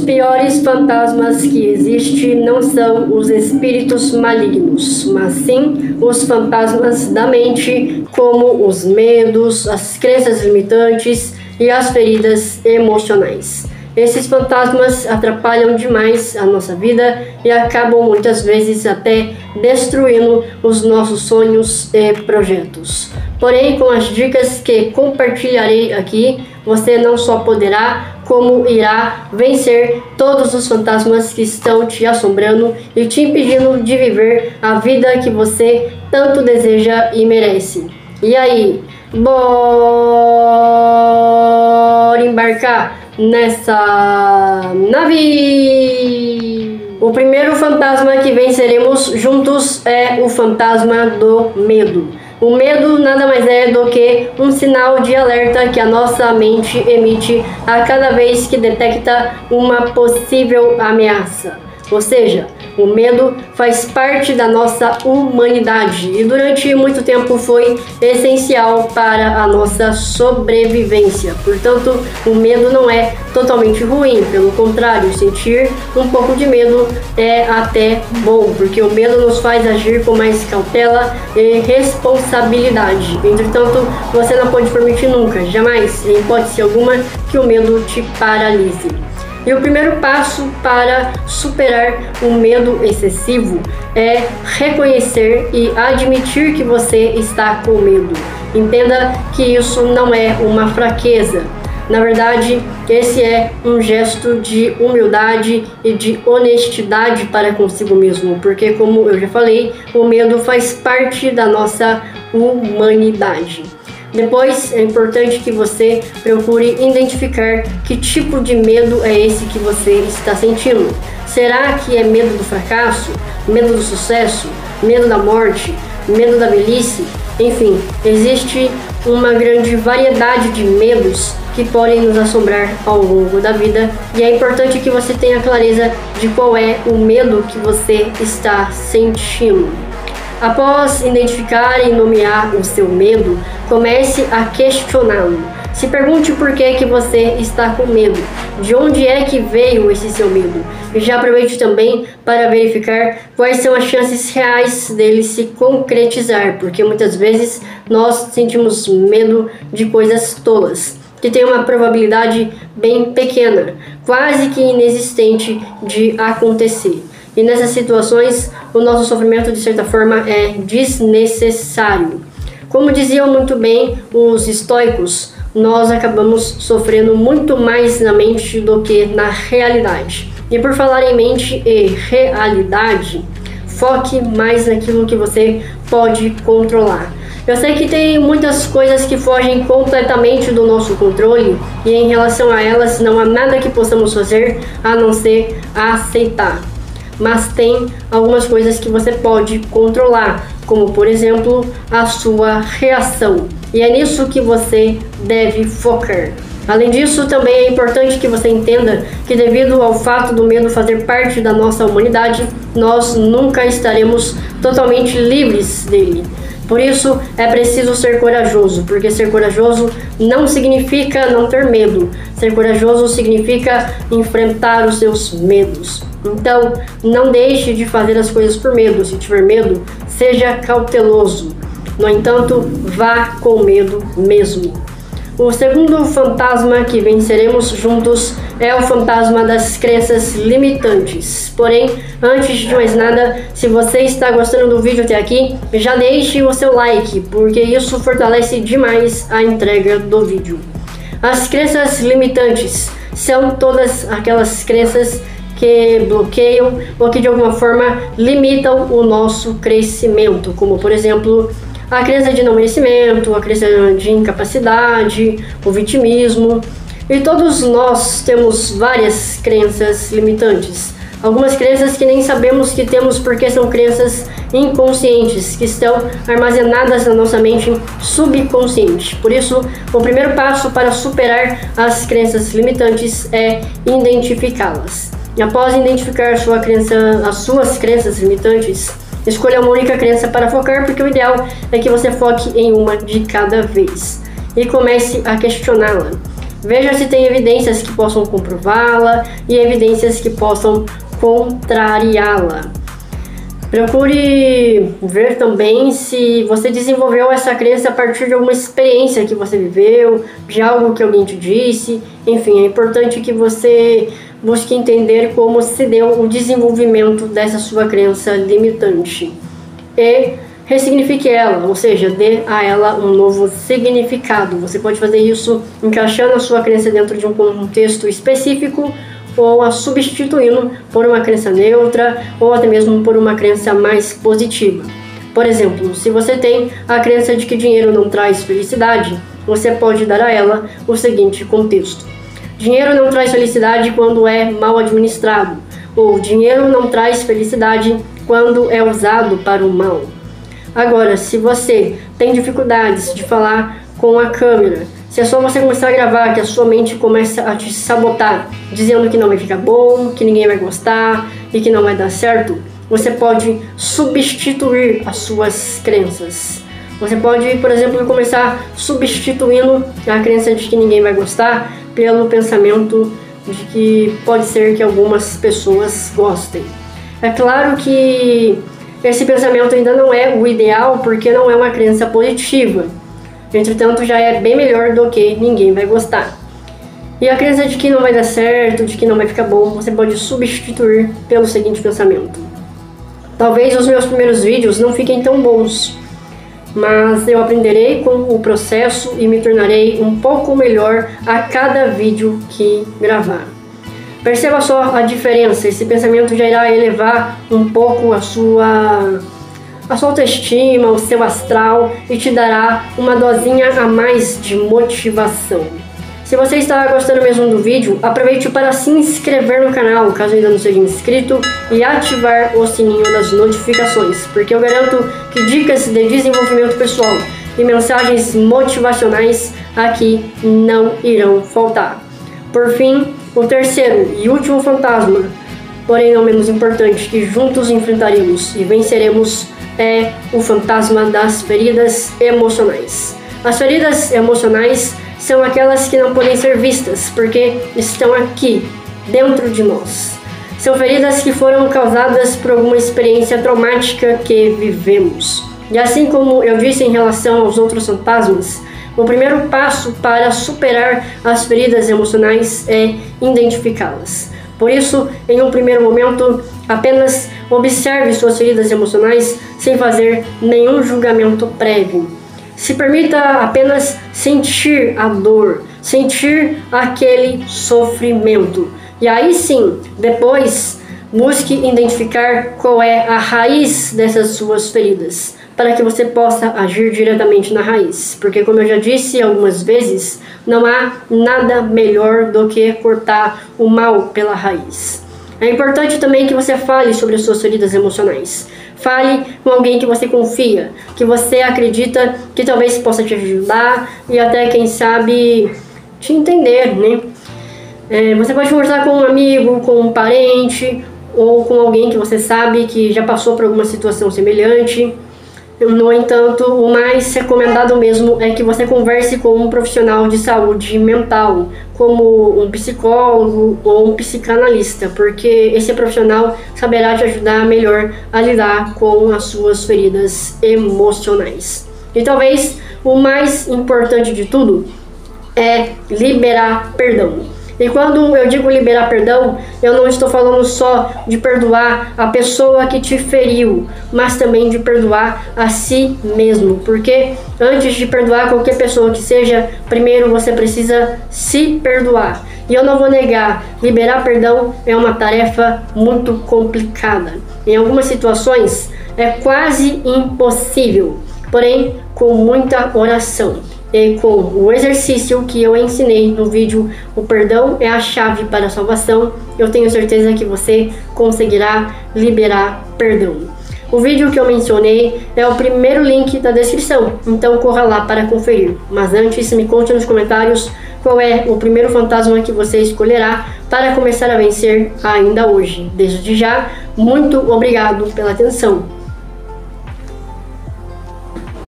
piores fantasmas que existem não são os espíritos malignos, mas sim os fantasmas da mente, como os medos, as crenças limitantes e as feridas emocionais. Esses fantasmas atrapalham demais a nossa vida e acabam muitas vezes até destruindo os nossos sonhos e projetos. Porém, com as dicas que compartilharei aqui, você não só poderá, como irá vencer todos os fantasmas que estão te assombrando e te impedindo de viver a vida que você tanto deseja e merece. E aí, bora embarcar nessa nave! O primeiro fantasma que venceremos juntos é o fantasma do medo. O medo nada mais é do que um sinal de alerta que a nossa mente emite a cada vez que detecta uma possível ameaça. Ou seja, o medo faz parte da nossa humanidade e durante muito tempo foi essencial para a nossa sobrevivência. Portanto, o medo não é totalmente ruim, pelo contrário, sentir um pouco de medo é até bom, porque o medo nos faz agir com mais cautela e responsabilidade. Entretanto, você não pode permitir nunca, jamais, em hipótese alguma, que o medo te paralise. E o primeiro passo para superar o medo excessivo é reconhecer e admitir que você está com medo. Entenda que isso não é uma fraqueza. Na verdade, esse é um gesto de humildade e de honestidade para consigo mesmo, porque, como eu já falei, o medo faz parte da nossa humanidade. Depois, é importante que você procure identificar que tipo de medo é esse que você está sentindo. Será que é medo do fracasso? Medo do sucesso? Medo da morte? Medo da velhice? Enfim, existe uma grande variedade de medos que podem nos assombrar ao longo da vida e é importante que você tenha clareza de qual é o medo que você está sentindo. Após identificar e nomear o seu medo, comece a questioná-lo. Se pergunte por que você está com medo, de onde é que veio esse seu medo. E já aproveite também para verificar quais são as chances reais dele se concretizar, porque muitas vezes nós sentimos medo de coisas tolas, que tem uma probabilidade bem pequena, quase que inexistente de acontecer. E nessas situações, o nosso sofrimento, de certa forma, é desnecessário. Como diziam muito bem os estoicos, nós acabamos sofrendo muito mais na mente do que na realidade. E por falar em mente e realidade, foque mais naquilo que você pode controlar. Eu sei que tem muitas coisas que fogem completamente do nosso controle e em relação a elas não há nada que possamos fazer a não ser aceitar. Mas tem algumas coisas que você pode controlar, como por exemplo a sua reação, e é nisso que você deve focar. Além disso, também é importante que você entenda que devido ao fato do medo fazer parte da nossa humanidade, nós nunca estaremos totalmente livres dele. Por isso, é preciso ser corajoso, porque ser corajoso não significa não ter medo. Ser corajoso significa enfrentar os seus medos. Então, não deixe de fazer as coisas por medo. Se tiver medo, seja cauteloso. No entanto, vá com medo mesmo. O segundo fantasma que venceremos juntos é o fantasma das crenças limitantes. Porém, antes de mais nada, se você está gostando do vídeo até aqui, já deixe o seu like, porque isso fortalece demais a entrega do vídeo. As crenças limitantes são todas aquelas crenças que bloqueiam ou que de alguma forma limitam o nosso crescimento, como por exemplo, a crença de não merecimento, a crença de incapacidade, o vitimismo. E todos nós temos várias crenças limitantes. Algumas crenças que nem sabemos que temos porque são crenças inconscientes, que estão armazenadas na nossa mente subconsciente. Por isso, o primeiro passo para superar as crenças limitantes é identificá-las. E após identificar as suas crenças limitantes, escolha uma única crença para focar, porque o ideal é que você foque em uma de cada vez. E comece a questioná-la. Veja se tem evidências que possam comprová-la e evidências que possam contrariá-la. Procure ver também se você desenvolveu essa crença a partir de alguma experiência que você viveu, de algo que alguém te disse. Enfim, é importante que você busque entender como se deu o desenvolvimento dessa sua crença limitante e ressignifique ela, ou seja, dê a ela um novo significado. Você pode fazer isso encaixando a sua crença dentro de um contexto específico ou a substituindo por uma crença neutra ou até mesmo por uma crença mais positiva. Por exemplo, se você tem a crença de que dinheiro não traz felicidade, você pode dar a ela o seguinte contexto: dinheiro não traz felicidade quando é mal administrado, ou dinheiro não traz felicidade quando é usado para o mal. Agora, se você tem dificuldades de falar com a câmera, se é só você começar a gravar que a sua mente começa a te sabotar, dizendo que não vai ficar bom, que ninguém vai gostar e que não vai dar certo, você pode substituir as suas crenças. Você pode, por exemplo, começar substituindo a crença de que ninguém vai gostar pelo pensamento de que pode ser que algumas pessoas gostem. É claro que esse pensamento ainda não é o ideal, porque não é uma crença positiva. Entretanto, já é bem melhor do que ninguém vai gostar. E a crença de que não vai dar certo, de que não vai ficar bom, você pode substituir pelo seguinte pensamento: talvez os meus primeiros vídeos não fiquem tão bons, mas eu aprenderei com o processo e me tornarei um pouco melhor a cada vídeo que gravar. Perceba só a diferença. Esse pensamento já irá elevar um pouco a sua autoestima, o seu astral e te dará uma dosinha a mais de motivação. Se você está gostando mesmo do vídeo, aproveite para se inscrever no canal, caso ainda não seja inscrito, e ativar o sininho das notificações, porque eu garanto que dicas de desenvolvimento pessoal e mensagens motivacionais aqui não irão faltar. Por fim, o terceiro e último fantasma, porém não menos importante, que juntos enfrentaremos e venceremos, é o fantasma das feridas emocionais. As feridas emocionais são aquelas que não podem ser vistas, porque estão aqui, dentro de nós. São feridas que foram causadas por alguma experiência traumática que vivemos. E assim como eu disse em relação aos outros fantasmas, o primeiro passo para superar as feridas emocionais é identificá-las. Por isso, em um primeiro momento, apenas observe suas feridas emocionais sem fazer nenhum julgamento prévio. Se permita apenas sentir a dor, sentir aquele sofrimento. E aí sim, depois, busque identificar qual é a raiz dessas suas feridas, para que você possa agir diretamente na raiz. Porque, como eu já disse algumas vezes, não há nada melhor do que cortar o mal pela raiz. É importante também que você fale sobre as suas feridas emocionais. Fale com alguém que você confia, que você acredita que talvez possa te ajudar e até, quem sabe, te entender, né? Você pode conversar com um amigo, com um parente ou com alguém que você sabe que já passou por alguma situação semelhante. No entanto, o mais recomendado mesmo é que você converse com um profissional de saúde mental, como um psicólogo ou um psicanalista, porque esse profissional saberá te ajudar melhor a lidar com as suas feridas emocionais. E talvez o mais importante de tudo é liberar perdão. E quando eu digo liberar perdão, eu não estou falando só de perdoar a pessoa que te feriu, mas também de perdoar a si mesmo. Porque antes de perdoar qualquer pessoa que seja, primeiro você precisa se perdoar. E eu não vou negar, liberar perdão é uma tarefa muito complicada. Em algumas situações é quase impossível, porém com muita oração. E com o exercício que eu ensinei no vídeo O Perdão é a Chave para a Salvação, eu tenho certeza que você conseguirá liberar perdão. O vídeo que eu mencionei é o primeiro link da descrição, então corra lá para conferir. Mas antes, me conte nos comentários qual é o primeiro fantasma que você escolherá para começar a vencer ainda hoje. Desde já, muito obrigado pela atenção.